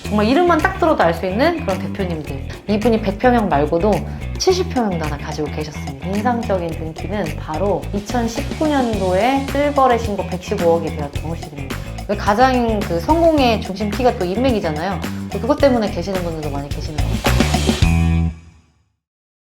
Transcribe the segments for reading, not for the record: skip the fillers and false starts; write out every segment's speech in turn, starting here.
정말 이름만 딱 들어도 알 수 있는 그런 대표님들. 이분이 100평형 말고도 70평형도 하나 가지고 계셨습니다. 인상적인 등기는 바로 2019년도에 실거래 신고 115억이 되었던 호실입니다. 가장 그 성공의 중심 키가 또 인맥이잖아요. 그것 때문에 계시는 분들도 많이 계시는 것 같아요.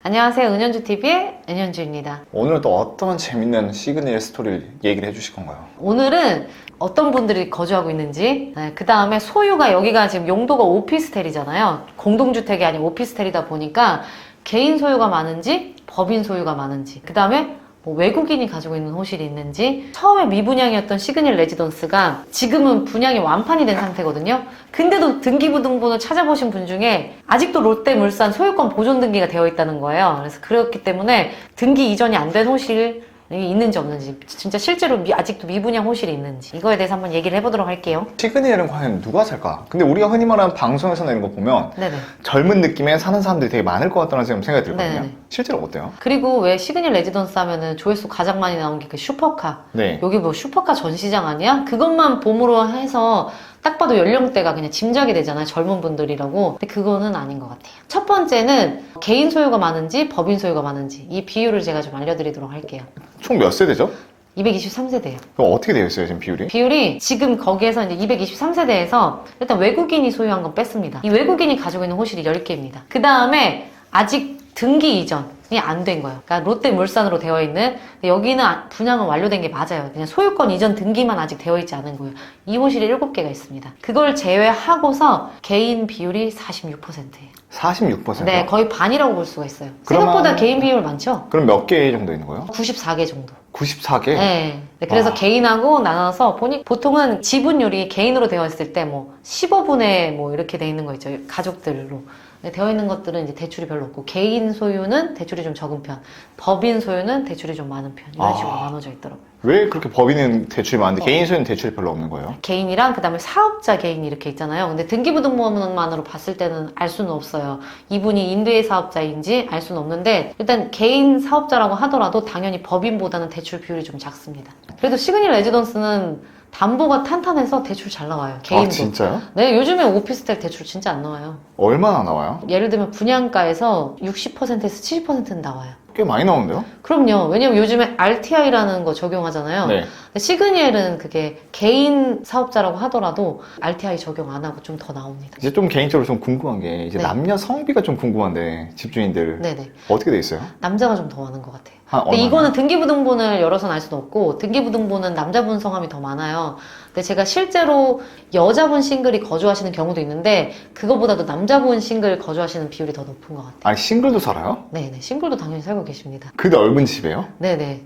안녕하세요. 은현주TV의 은현주입니다. 오늘은 또 어떤 재밌는 시그널 스토리를 얘기를 해주실 건가요? 오늘은 어떤 분들이 거주하고 있는지, 그 다음에 소유가 여기가 지금 용도가 오피스텔이잖아요. 공동주택이 아닌 오피스텔이다 보니까 개인 소유가 많은지 법인 소유가 많은지, 그 다음에 뭐 외국인이 가지고 있는 호실이 있는지, 처음에 미분양이었던 시그널 레지던스가 지금은 분양이 완판이 된 상태거든요. 근데도 등기부등본을 찾아보신 분 중에 아직도 롯데물산 소유권 보존 등기가 되어 있다는 거예요. 그래서 그렇기 때문에 등기 이전이 안 된 호실이 있는지 없는지, 진짜 실제로 아직도 미분양 호실이 있는지, 이거에 대해서 한번 얘기를 해보도록 할게요. 시그널은 과연 누가 살까? 근데 우리가 흔히 말하는 방송에서 내는 거 보면 네네. 젊은 느낌에 사는 사람들이 되게 많을 것 같다는 생각이 들거든요. 네네. 실제로 어때요? 그리고 왜 시그널 레지던스 하면은 조회수 가장 많이 나온 게 그 슈퍼카. 네. 여기 뭐 슈퍼카 전시장 아니야? 그것만 봄으로 해서 딱 봐도 연령대가 그냥 짐작이 되잖아요. 젊은 분들이라고. 근데 그거는 아닌 것 같아요. 첫 번째는 개인 소유가 많은지 법인 소유가 많은지, 이 비율을 제가 좀 알려드리도록 할게요. 총 몇 세대죠? 223세대예요. 그럼 어떻게 되어 있어요, 지금 비율이? 비율이 지금 거기에서 이제 223세대에서 일단 외국인이 소유한 건 뺐습니다. 이 외국인이 가지고 있는 호실이 10개입니다. 그 다음에 아직 등기 이전이 안 된 거예요. 그러니까 롯데물산으로 되어 있는, 여기는 분양은 완료된 게 맞아요. 그냥 소유권 이전 등기만 아직 되어 있지 않은 거예요. 이 호실이 7개가 있습니다. 그걸 제외하고서 개인 비율이 46%예요. 46%? 네, 거의 반이라고 볼 수가 있어요. 그러면- 생각보다 개인 비율 많죠? 그럼 몇 개 정도 있는 거예요? 94개 정도. 94개? 네. 그래서 와. 개인하고 나눠서 보니 보통은 지분율이 개인으로 되어 있을 때 뭐 15분의 뭐 이렇게 되어 있는 거 있죠. 가족들로. 되어 있는 것들은 이제 대출이 별로 없고, 개인 소유는 대출이 좀 적은 편, 법인 소유는 대출이 좀 많은 편, 이런 식으로 나눠져 있더라고요. 왜 그렇게 법인은 대출이 많은데 개인 소유는 대출이 별로 없는 거예요? 개인이랑 그 다음에 사업자 개인 이렇게 있잖아요. 근데 등기부등본만으로 봤을 때는 알 수는 없어요. 이분이 인도의 사업자인지 알 수는 없는데, 일단 개인 사업자라고 하더라도 당연히 법인보다는 대출 비율이 좀 작습니다. 그래도 시그널 레지던스는 담보가 탄탄해서 대출 잘 나와요. 개인도. 아, 진짜요? 네, 요즘에 오피스텔 대출 진짜 안 나와요. 얼마나 나와요? 예를 들면 분양가에서 60%에서 70%는 나와요. 꽤 많이 나오는데요? 그럼요. 왜냐면 요즘에 RTI라는 거 적용하잖아요. 네. 시그니엘은 그게 개인 사업자라고 하더라도 RTI 적용 안 하고 좀 더 나옵니다. 이제 좀 개인적으로 좀 궁금한 게, 이제 네. 남녀 성비가 좀 궁금한데, 집주인들. 네네. 어떻게 돼 있어요? 남자가 좀 더 많은 것 같아요. 한 근데 얼마나? 이거는 등기부등본을 열어서는 알 수도 없고, 등기부등본은 남자분 성함이 더 많아요. 근데 제가 실제로 여자분 싱글이 거주하시는 경우도 있는데, 그거보다도 남자분 싱글 거주하시는 비율이 더 높은 것 같아요. 아니, 싱글도 살아요? 네네. 싱글도 당연히 살고 계십니다. 그 넓은 집이에요? 네네.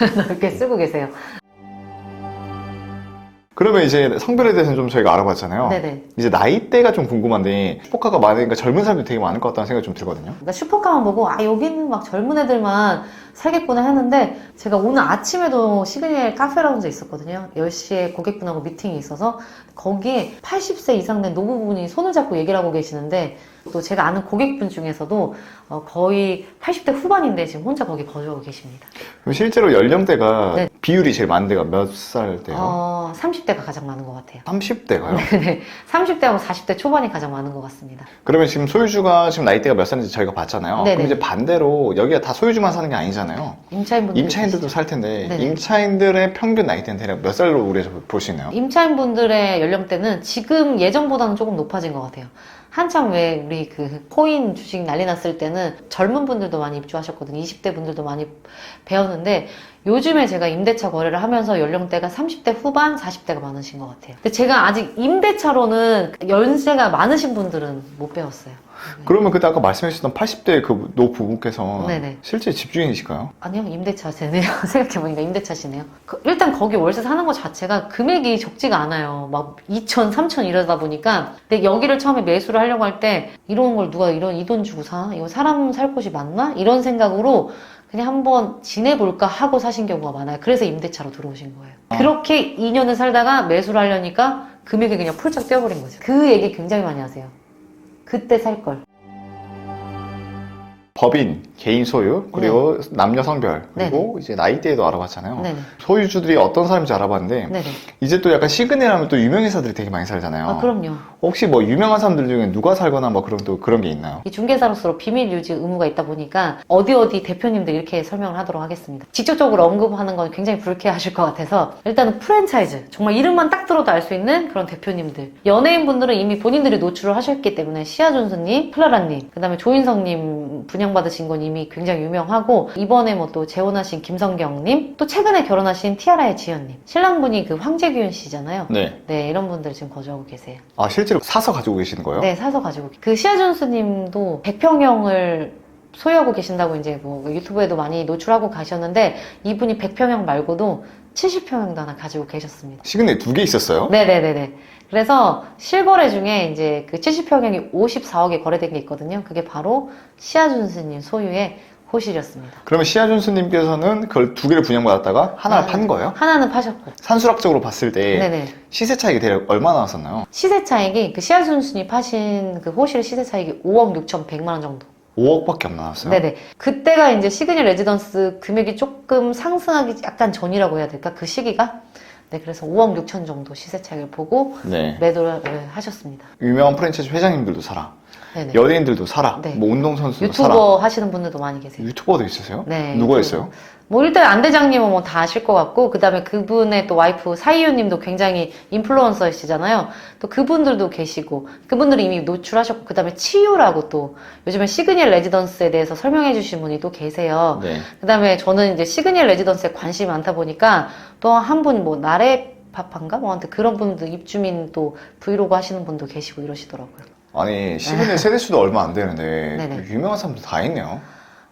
이렇게 넓게 쓰고 계세요. 그러면 이제 성별에 대해서는 좀 저희가 알아봤잖아요. 네네. 이제 나이대가 좀 궁금한데, 슈퍼카가 많으니까 젊은 사람들이 되게 많을 것 같다는 생각이 좀 들거든요. 그러니까 슈퍼카만 보고 여기는 막 젊은 애들만 살겠구나 했는데, 제가 오늘 아침에도 시그니엘 카페 라운지에 있었거든요. 10시에 고객분하고 미팅이 있어서 거기에 80세 이상 된 노부부분이 손을 잡고 얘기를 하고 계시는데, 또 제가 아는 고객분 중에서도 거의 80대 후반인데 지금 혼자 거기 거주하고 계십니다. 그럼 실제로 연령대가 네. 비율이 제일 많은 데가 몇 살대요? 30대가 가장 많은 것 같아요. 30대가요? 네, 30대하고 40대 초반이 가장 많은 것 같습니다. 그러면 지금 소유주가 지금 나이대가 몇 살인지 저희가 봤잖아요. 네네. 그럼 이제 반대로 여기가 다 소유주만 사는 게 아니잖아요. 임차인분들 임차인들도 살 텐데, 네네. 임차인들의 평균 나이대는 대략 몇 살로 우리가 볼 수 있나요? 임차인분들의 연령대는 지금 예전보다는 조금 높아진 것 같아요. 한참 왜 우리 그 코인 주식 난리 났을 때는 젊은 분들도 많이 입주하셨거든요. 20대 분들도 많이 배웠는데, 요즘에 제가 임대차 거래를 하면서 연령대가 30대 후반, 40대가 많으신 것 같아요. 근데 제가 아직 임대차로는 연세가 많으신 분들은 못 배웠어요. 그러면 그때 아까 말씀해주셨던 80대 그 노부부께서 네네. 실제 집주인이실까요? 아니요, 임대차세네요. 생각해보니까 임대차시네요. 일단 거기 월세 사는 것 자체가 금액이 적지가 않아요. 막 2천, 3천 이러다 보니까. 근데 여기를 처음에 매수를 하려고 할 때, 이런 걸 누가 이 돈 주고 사? 이거 사람 살 곳이 맞나? 이런 생각으로 그냥 한번 지내볼까 하고 사신 경우가 많아요. 그래서 임대차로 들어오신 거예요. 그렇게 2년을 살다가 매수를 하려니까 금액이 그냥 폴짝 뛰어버린 거죠. 그 얘기 굉장히 많이 하세요. 그때 살 걸. 법인, 개인 소유, 그리고 남녀 성별, 그리고 이제 나이대도 알아봤잖아요. 네네. 소유주들이 어떤 사람인지 알아봤는데 네네. 이제 또 약간 시그널하면 또 유명 인사들이 되게 많이 살잖아요. 아, 그럼요. 혹시 뭐 유명한 사람들 중에 누가 살거나 뭐 그런 또 그런 게 있나요? 이 중개사로서 비밀 유지 의무가 있다 보니까 어디 대표님들 이렇게 설명을 하도록 하겠습니다. 직접적으로 언급하는 건 굉장히 불쾌하실 것 같아서 일단은 프랜차이즈, 정말 이름만 딱 들어도 알 수 있는 그런 대표님들. 연예인분들은 이미 본인들이 노출을 하셨기 때문에 시아존스님, 클라라님, 그 다음에 조인성님 분양받으신 건 이미 굉장히 유명하고, 이번에 뭐 또 재혼하신 김성경님, 또 최근에 결혼하신 티아라의 지연님, 신랑분이 그 황재균 씨잖아요. 네. 네, 이런 분들 지금 거주하고 계세요. 아, 실제로 사서 가지고 계시는 거예요? 네, 사서 가지고. 그 시아존스님도 100평형을 소유하고 계신다고 이제 뭐 유튜브에도 많이 노출하고 가셨는데, 이분이 100평형 말고도 70평형도 하나 가지고 계셨습니다. 시그널 2개 있었어요? 네네네네. 그래서 실거래 중에 이제 그 70평형이 54억에 거래된 게 있거든요. 그게 바로 시아존스님 소유의 호실이었습니다. 그러면 시아존스님께서는 그걸 2개를 분양받았다가 하나를 판 거예요? 하나는 파셨고. 산수학적으로 봤을 때 네네. 시세 차익이 대략 얼마나 나왔었나요? 시세 차익이 그 시아존스님 파신 그 호실 시세 차익이 5억 6,100만 원 정도. 5억밖에 안 나왔어요? 네네. 그때가 이제 시그널 레지던스 금액이 조금 상승하기 약간 전이라고 해야 될까? 그 시기가? 네, 그래서 5억 6천 정도 시세 차익을 보고 네. 매도를 하셨습니다. 유명한 프랜차이즈 회장님들도 사라. 네네. 연예인들도 사라. 네. 뭐 운동선수도 유튜버 사라. 하시는 분들도 많이 계세요. 유튜버도 있으세요? 네. 누가 유튜버. 있어요? 뭐 일단 안 대장님은 뭐 다 아실 것 같고, 그 다음에 그분의 또 와이프 사이유님도 굉장히 인플루언서이시잖아요. 또 그분들도 계시고, 그분들이 이미 노출하셨고, 그 다음에 치유라고 또 요즘에 시그니엘 레지던스에 대해서 설명해 주신 분이 또 계세요. 네. 그 다음에 저는 이제 시그니엘 레지던스에 관심이 많다 보니까 또 한 분 뭐 나래 파파인가? 뭐 한테 그런 분들 입주민 또 브이로그 하시는 분도 계시고 이러시더라고요. 아니, 시그널 세대수도 얼마 안 되는데 네네. 유명한 사람들 다 있네요.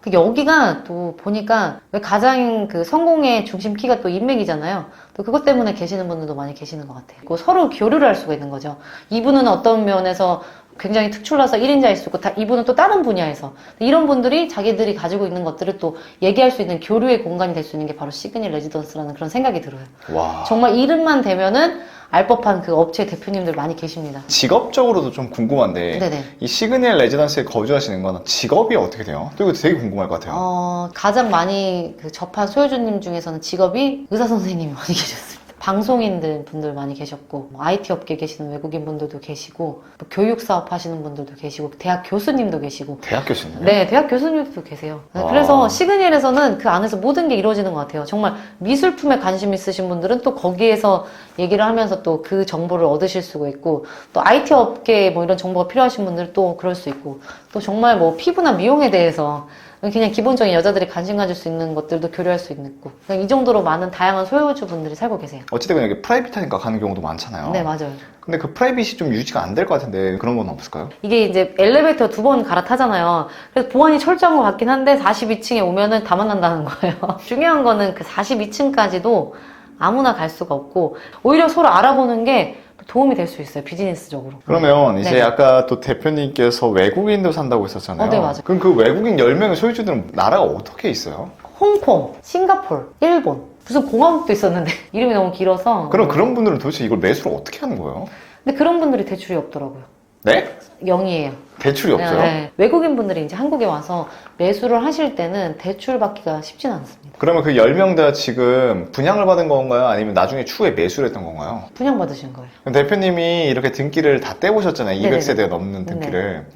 그 여기가 또 보니까 왜 가장 그 성공의 중심 키가 또 인맥이잖아요. 또 그것 때문에 계시는 분들도 많이 계시는 것 같아요. 그 서로 교류를 할 수가 있는 거죠. 이분은 어떤 면에서 굉장히 특출나서 1인자일 수 있고, 이분은 또 다른 분야에서. 이런 분들이 자기들이 가지고 있는 것들을 또 얘기할 수 있는 교류의 공간이 될 수 있는 게 바로 시그니엘 레지던스라는 그런 생각이 들어요. 와. 정말 이름만 대면은 알 법한 그 업체 대표님들 많이 계십니다. 직업적으로도 좀 궁금한데 네네. 이 시그니엘 레지던스에 거주하시는 건 직업이 어떻게 돼요? 또 이거 되게 궁금할 것 같아요. 가장 많이 그 접한 소유주님 중에서는 직업이 의사 선생님이 많이 계셨습니다. 방송인들 분들 많이 계셨고, 뭐 IT 업계에 계시는 외국인 분들도 계시고, 뭐 교육 사업 하시는 분들도 계시고, 대학 교수님도 계시고. 대학 교수님? 네, 대학 교수님도 계세요. 네, 아. 그래서 시그니엘에서는 그 안에서 모든 게 이루어지는 것 같아요. 정말 미술품에 관심 있으신 분들은 또 거기에서 얘기를 하면서 또 그 정보를 얻으실 수가 있고, 또 IT 업계에 뭐 이런 정보가 필요하신 분들은 또 그럴 수 있고, 또 정말 뭐 피부나 미용에 대해서 그냥 기본적인 여자들이 관심 가질 수 있는 것들도 교류할 수 있고, 그냥 이 정도로 많은 다양한 소유주분들이 살고 계세요. 어찌됐건 여기 프라이빗하니까 가는 경우도 많잖아요. 네, 맞아요. 근데 그 프라이빗이 좀 유지가 안 될 것 같은데 그런 건 없을까요? 이게 이제 엘리베이터 2번 갈아타잖아요. 그래서 보안이 철저한 것 같긴 한데 42층에 오면은 다 만난다는 거예요. 중요한 거는 그 42층까지도 아무나 갈 수가 없고, 오히려 서로 알아보는 게 도움이 될 수 있어요, 비즈니스적으로. 그러면 이제 네. 아까 또 대표님께서 외국인도 산다고 했었잖아요. 네, 맞아요. 그럼 그 외국인 10명의 소유주들은 나라가 어떻게 있어요? 홍콩, 싱가포르, 일본, 무슨 공화국도 있었는데 이름이 너무 길어서. 그럼 그런 분들은 도대체 이걸 매수를 어떻게 하는 거예요? 근데 그런 분들이 대출이 없더라고요. 네? 0이에요. 대출이 없어요? 네. 외국인 분들이 이제 한국에 와서 매수를 하실 때는 대출 받기가 쉽진 않습니다. 그러면 그 10명 다 지금 분양을 받은 건가요? 아니면 나중에 추후에 매수를 했던 건가요? 분양 받으신 거예요. 그럼 대표님이 이렇게 등기를 다 떼보셨잖아요. 네네네. 200세대가 넘는 등기를.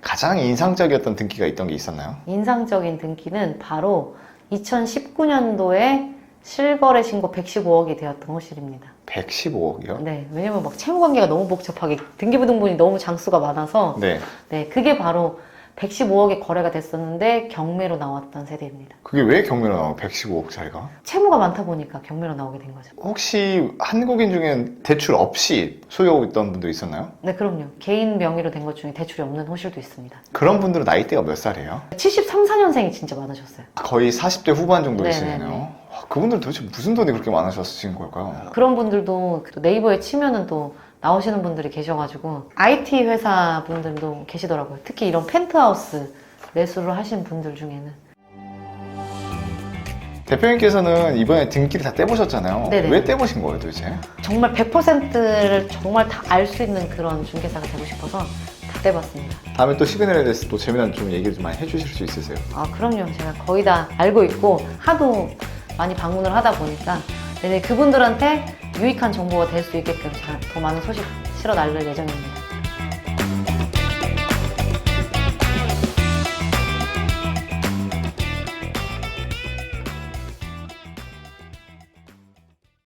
가장 인상적이었던 등기가 있던 게 있었나요? 인상적인 등기는 바로 2019년도에 실거래 신고 115억이 되었던 호실입니다. 115억이요? 네, 왜냐면 막 채무 관계가 너무 복잡하게 등기부등본이 너무 장수가 많아서 네. 네, 그게 바로 115억에 거래가 됐었는데 경매로 나왔던 세대입니다. 그게 왜 경매로 나와요? 115억짜리가? 채무가 많다 보니까 경매로 나오게 된 거죠. 혹시 한국인 중에 대출 없이 소유하고 있던 분도 있었나요? 네, 그럼요. 개인 명의로 된 것 중에 대출이 없는 호실도 있습니다. 그런 분들은 나이대가 몇 살이에요? 73, 4년생이 진짜 많으셨어요. 거의 40대 후반 정도 네네네. 있으네요. 와, 그분들은 도대체 무슨 돈이 그렇게 많으셨으신 걸까요? 그런 분들도 또 네이버에 치면은 또 나오시는 분들이 계셔가지고 IT 회사 분들도 계시더라고요. 특히 이런 펜트하우스 매수를 하신 분들 중에는. 대표님께서는 이번에 등기를 다 떼보셨잖아요. 네네. 왜 떼보신 거예요 도대체? 정말 100%를 정말 다 알 수 있는 그런 중개사가 되고 싶어서 다 덧대봤습니다. 다음에 또 시그널에 대해서 또 재미난 좀 얘기를 좀 많이 해주실 수 있으세요? 아, 그럼요. 제가 거의 다 알고 있고 하도 많이 방문을 하다 보니까 그분들한테 유익한 정보가 될 수 있게끔 제가 더 많은 소식 실어 날릴 예정입니다.